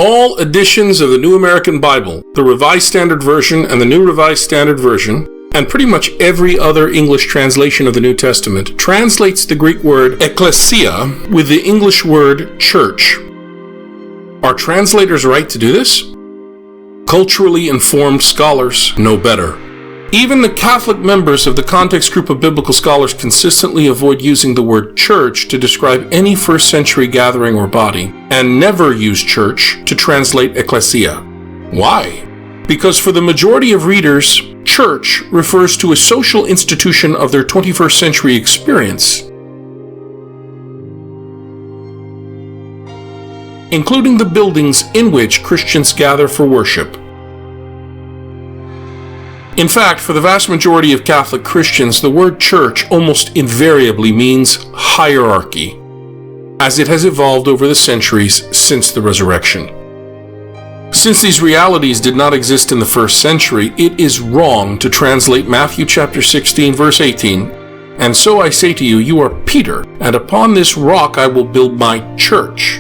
All editions of the New American Bible, the Revised Standard Version and the New Revised Standard Version, and pretty much every other English translation of the New Testament translates the Greek word ekklesia with the English word church. Are translators right to do this? Culturally informed scholars know better. Even the Catholic members of the Context Group of Biblical Scholars consistently avoid using the word church to describe any first-century gathering or body, and never use church to translate ekklesia. Why? Because for the majority of readers, church refers to a social institution of their 21st century experience, including the buildings in which Christians gather for worship. In fact, for the vast majority of Catholic Christians, the word church almost invariably means hierarchy, as it has evolved over the centuries since the resurrection. Since these realities did not exist in the first century, it is wrong to translate Matthew chapter 16, verse 18, "And so I say to you, you are Peter, and upon this rock I will build my church."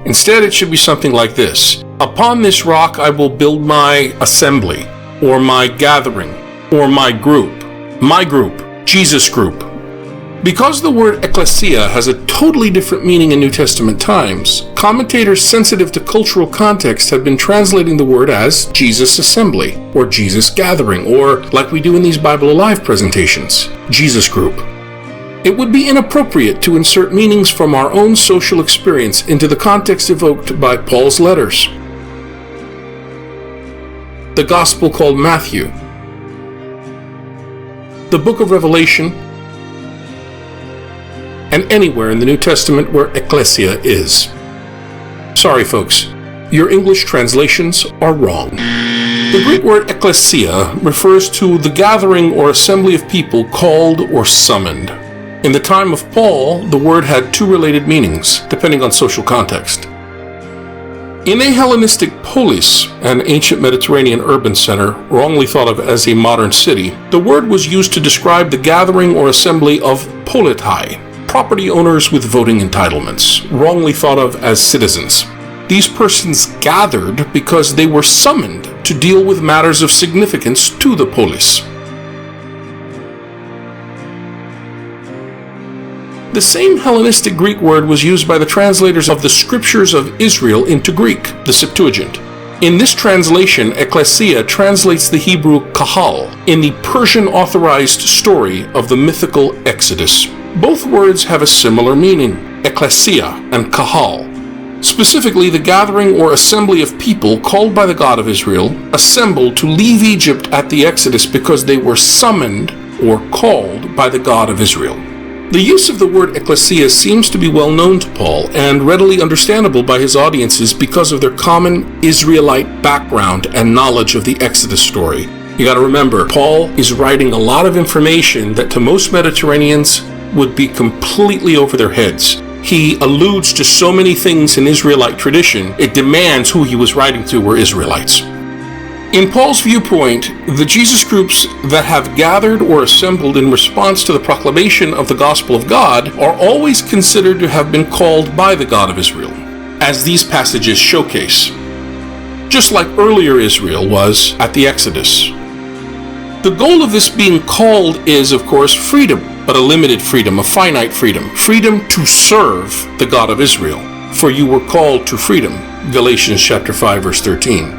Instead, it should be something like this: "Upon this rock I will build my assembly, or my gathering, or my group, Jesus group." Because the word ekklesia has a totally different meaning in New Testament times, commentators sensitive to cultural context have been translating the word as Jesus assembly, or Jesus gathering, or, like we do in these Bible Alive presentations, Jesus group. It would be inappropriate to insert meanings from our own social experience into the context evoked by Paul's letters, the Gospel called Matthew, the book of Revelation, and anywhere in the New Testament where Ekklesia is. Sorry, folks, your English translations are wrong. The Greek word ekklesia refers to the gathering or assembly of people called or summoned. In the time of Paul, the word had two related meanings, depending on social context. In a Hellenistic polis, an ancient Mediterranean urban center, wrongly thought of as a modern city, the word was used to describe the gathering or assembly of politai, property owners with voting entitlements, wrongly thought of as citizens. These persons gathered because they were summoned to deal with matters of significance to the polis. The same Hellenistic Greek word was used by the translators of the Scriptures of Israel into Greek, the Septuagint. In this translation, ekklesia translates the Hebrew kahal in the Persian authorized story of the mythical Exodus. Both words have a similar meaning, ekklesia and kahal. Specifically, the gathering or assembly of people called by the God of Israel, assembled to leave Egypt at the Exodus because they were summoned or called by the God of Israel. The use of the word ekklesia seems to be well known to Paul and readily understandable by his audiences because of their common Israelite background and knowledge of the Exodus story. You gotta remember, Paul is writing a lot of information that to most Mediterraneans would be completely over their heads. He alludes to so many things in Israelite tradition, it demands who he was writing to were Israelites. In Paul's viewpoint, the Jesus groups that have gathered or assembled in response to the proclamation of the gospel of God are always considered to have been called by the God of Israel, as these passages showcase, just like earlier Israel was at the Exodus. The goal of this being called is, of course, freedom, but a limited freedom, a finite freedom, freedom to serve the God of Israel. For you were called to freedom, Galatians chapter 5, verse 13.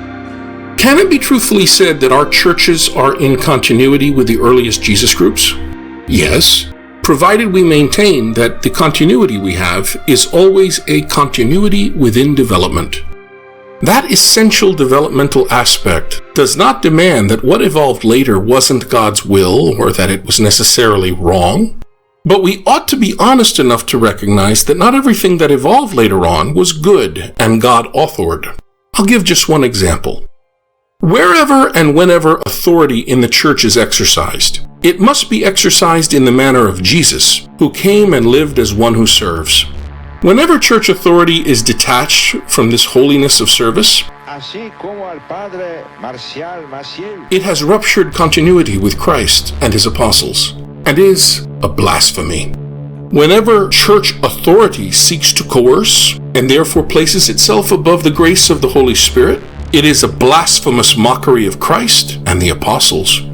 Can it be truthfully said that our churches are in continuity with the earliest Jesus groups? Yes, provided we maintain that the continuity we have is always a continuity within development. That essential developmental aspect does not demand that what evolved later wasn't God's will or that it was necessarily wrong, but we ought to be honest enough to recognize that not everything that evolved later on was good and God-authored. I'll give just one example. Wherever and whenever authority in the church is exercised, it must be exercised in the manner of Jesus, who came and lived as one who serves. Whenever church authority is detached from this holiness of service, it has ruptured continuity with Christ and his apostles, and is a blasphemy. Whenever church authority seeks to coerce, and therefore places itself above the grace of the Holy Spirit. It is a blasphemous mockery of Christ and the apostles.